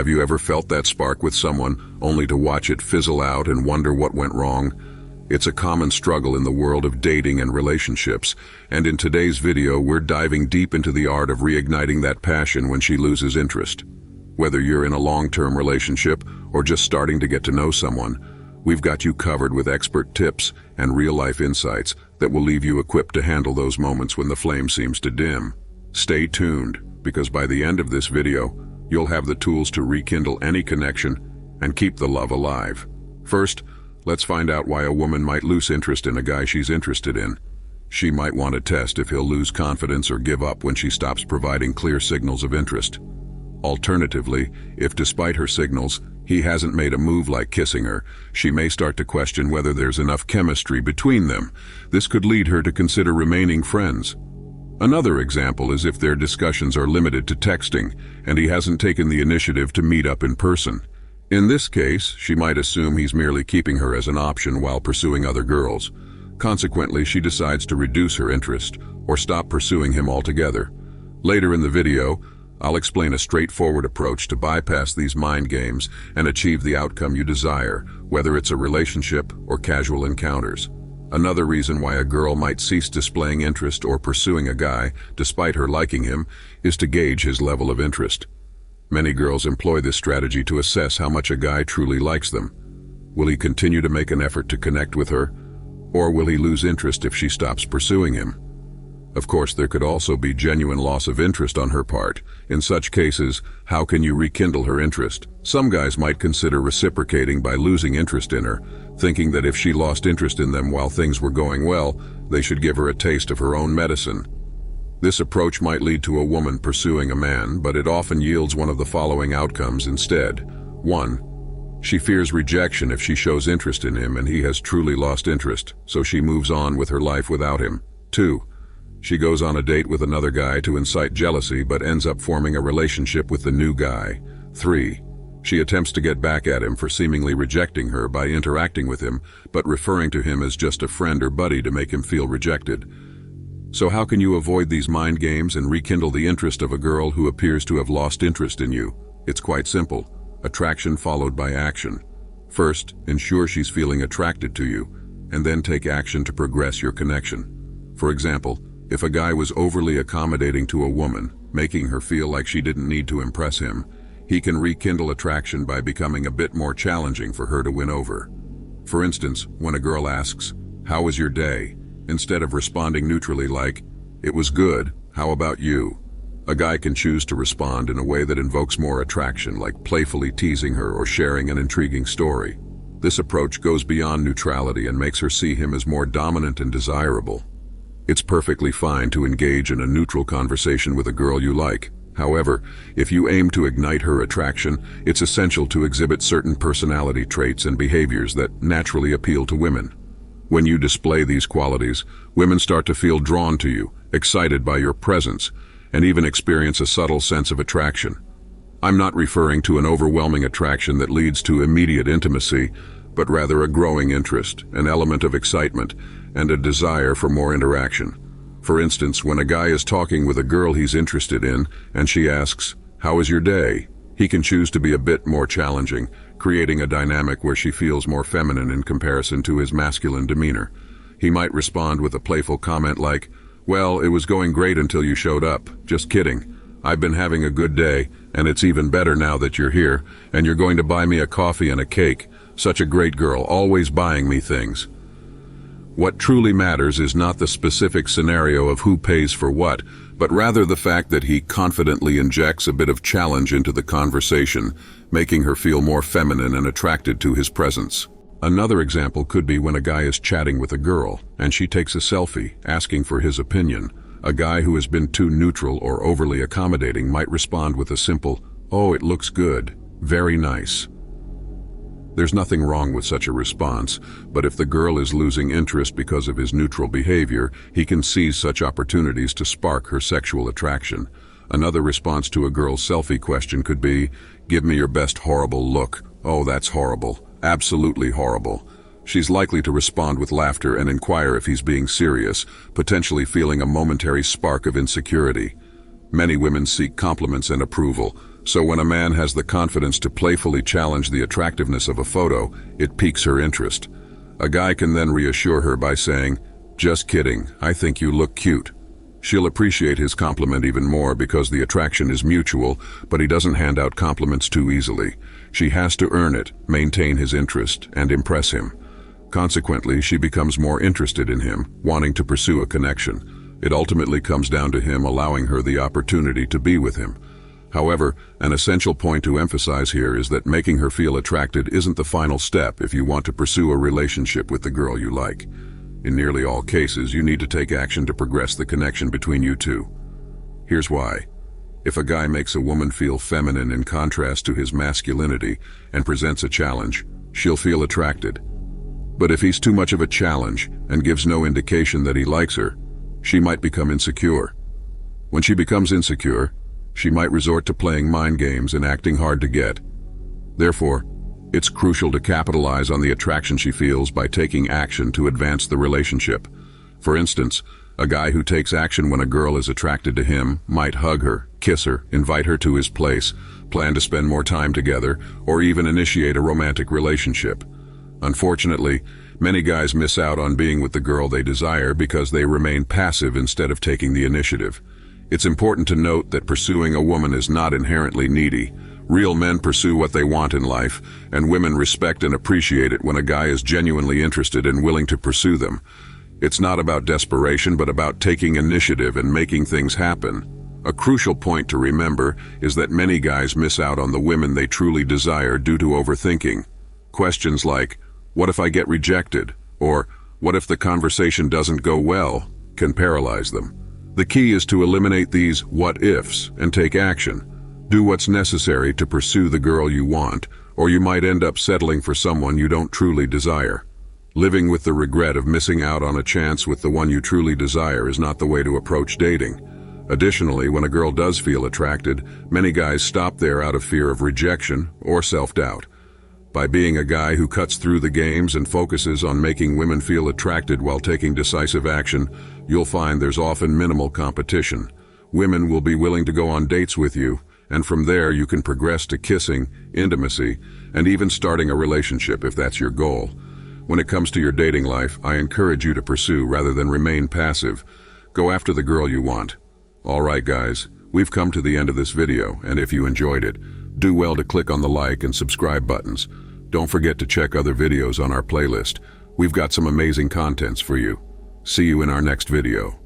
Have you ever felt that spark with someone, only to watch it fizzle out and wonder what went wrong? It's a common struggle in the world of dating and relationships, and in today's video we're diving deep into the art of reigniting that passion when she loses interest. Whether you're in a long-term relationship or just starting to get to know someone, we've got you covered with expert tips and real-life insights that will leave you equipped to handle those moments when the flame seems to dim. Stay tuned, because by the end of this video, you'll have the tools to rekindle any connection and keep the love alive. First, let's find out why a woman might lose interest in a guy she's interested in. She might want to test if he'll lose confidence or give up when she stops providing clear signals of interest. Alternatively, if despite her signals, he hasn't made a move like kissing her, she may start to question whether there's enough chemistry between them. This could lead her to consider remaining friends. Another example is if their discussions are limited to texting, and he hasn't taken the initiative to meet up in person. In this case, she might assume he's merely keeping her as an option while pursuing other girls. Consequently, she decides to reduce her interest or stop pursuing him altogether. Later in the video, I'll explain a straightforward approach to bypass these mind games and achieve the outcome you desire, whether it's a relationship or casual encounters. Another reason why a girl might cease displaying interest or pursuing a guy, despite her liking him, is to gauge his level of interest. Many girls employ this strategy to assess how much a guy truly likes them. Will he continue to make an effort to connect with her, or will he lose interest if she stops pursuing him? Of course, there could also be genuine loss of interest on her part. In such cases, how can you rekindle her interest? Some guys might consider reciprocating by losing interest in her, thinking that if she lost interest in them while things were going well, they should give her a taste of her own medicine. This approach might lead to a woman pursuing a man, but it often yields one of the following outcomes instead. 1. She fears rejection if she shows interest in him and he has truly lost interest, so she moves on with her life without him. 2. She goes on a date with another guy to incite jealousy but ends up forming a relationship with the new guy. 3. She attempts to get back at him for seemingly rejecting her by interacting with him, but referring to him as just a friend or buddy to make him feel rejected. So how can you avoid these mind games and rekindle the interest of a girl who appears to have lost interest in you? It's quite simple. Attraction followed by action. First, ensure she's feeling attracted to you, and then take action to progress your connection. For example, if a guy was overly accommodating to a woman, making her feel like she didn't need to impress him, he can rekindle attraction by becoming a bit more challenging for her to win over. For instance, when a girl asks, "How was your day?" instead of responding neutrally like, "It was good, how about you?" A guy can choose to respond in a way that invokes more attraction, like playfully teasing her or sharing an intriguing story. This approach goes beyond neutrality and makes her see him as more dominant and desirable. It's perfectly fine to engage in a neutral conversation with a girl you like. However, if you aim to ignite her attraction, it's essential to exhibit certain personality traits and behaviors that naturally appeal to women. When you display these qualities, women start to feel drawn to you, excited by your presence, and even experience a subtle sense of attraction. I'm not referring to an overwhelming attraction that leads to immediate intimacy, but rather a growing interest, an element of excitement, and a desire for more interaction. For instance, when a guy is talking with a girl he's interested in, and she asks, "How was your day?" he can choose to be a bit more challenging, creating a dynamic where she feels more feminine in comparison to his masculine demeanor. He might respond with a playful comment like, "Well, it was going great until you showed up. Just kidding. I've been having a good day, and it's even better now that you're here, and you're going to buy me a coffee and a cake. Such a great girl, always buying me things." What truly matters is not the specific scenario of who pays for what, but rather the fact that he confidently injects a bit of challenge into the conversation, making her feel more feminine and attracted to his presence. Another example could be when a guy is chatting with a girl, and she takes a selfie, asking for his opinion. A guy who has been too neutral or overly accommodating might respond with a simple, "Oh, it looks good. Very nice." There's nothing wrong with such a response, but if the girl is losing interest because of his neutral behavior, he can seize such opportunities to spark her sexual attraction. Another response to a girl's selfie question could be, "Give me your best horrible look." "Oh, that's horrible. Absolutely horrible." She's likely to respond with laughter and inquire if he's being serious, potentially feeling a momentary spark of insecurity. Many women seek compliments and approval, So when a man has the confidence to playfully challenge the attractiveness of a photo, it piques her interest. A guy can then reassure her by saying, "Just kidding, I think you look cute." She'll appreciate his compliment even more because the attraction is mutual, but he doesn't hand out compliments too easily. She has to earn it, maintain his interest, and impress him. Consequently, she becomes more interested in him, wanting to pursue a connection. It ultimately comes down to him allowing her the opportunity to be with him. However, an essential point to emphasize here is that making her feel attracted isn't the final step if you want to pursue a relationship with the girl you like. In nearly all cases, you need to take action to progress the connection between you two. Here's why. If a guy makes a woman feel feminine in contrast to his masculinity and presents a challenge, she'll feel attracted. But if he's too much of a challenge and gives no indication that he likes her, she might become insecure. When she becomes insecure, she might resort to playing mind games and acting hard to get. Therefore, it's crucial to capitalize on the attraction she feels by taking action to advance the relationship. For instance, a guy who takes action when a girl is attracted to him might hug her, kiss her, invite her to his place, plan to spend more time together, or even initiate a romantic relationship. Unfortunately, many guys miss out on being with the girl they desire because they remain passive instead of taking the initiative. It's important to note that pursuing a woman is not inherently needy. Real men pursue what they want in life, and women respect and appreciate it when a guy is genuinely interested and willing to pursue them. It's not about desperation, but about taking initiative and making things happen. A crucial point to remember is that many guys miss out on the women they truly desire due to overthinking. Questions like, "What if I get rejected?" or "What if the conversation doesn't go well?" can paralyze them. The key is to eliminate these what ifs and take action. Do what's necessary to pursue the girl you want, or you might end up settling for someone you don't truly desire. Living with the regret of missing out on a chance with the one you truly desire is not the way to approach dating. Additionally, when a girl does feel attracted, many guys stop there out of fear of rejection or self-doubt. By being a guy who cuts through the games and focuses on making women feel attracted while taking decisive action, you'll find there's often minimal competition. Women will be willing to go on dates with you, and from there you can progress to kissing, intimacy, and even starting a relationship if that's your goal. When it comes to your dating life, I encourage you to pursue rather than remain passive. Go after the girl you want. Alright guys, we've come to the end of this video, and if you enjoyed it, do well to click on the like and subscribe buttons. Don't forget to check other videos on our playlist. We've got some amazing contents for you. See you in our next video.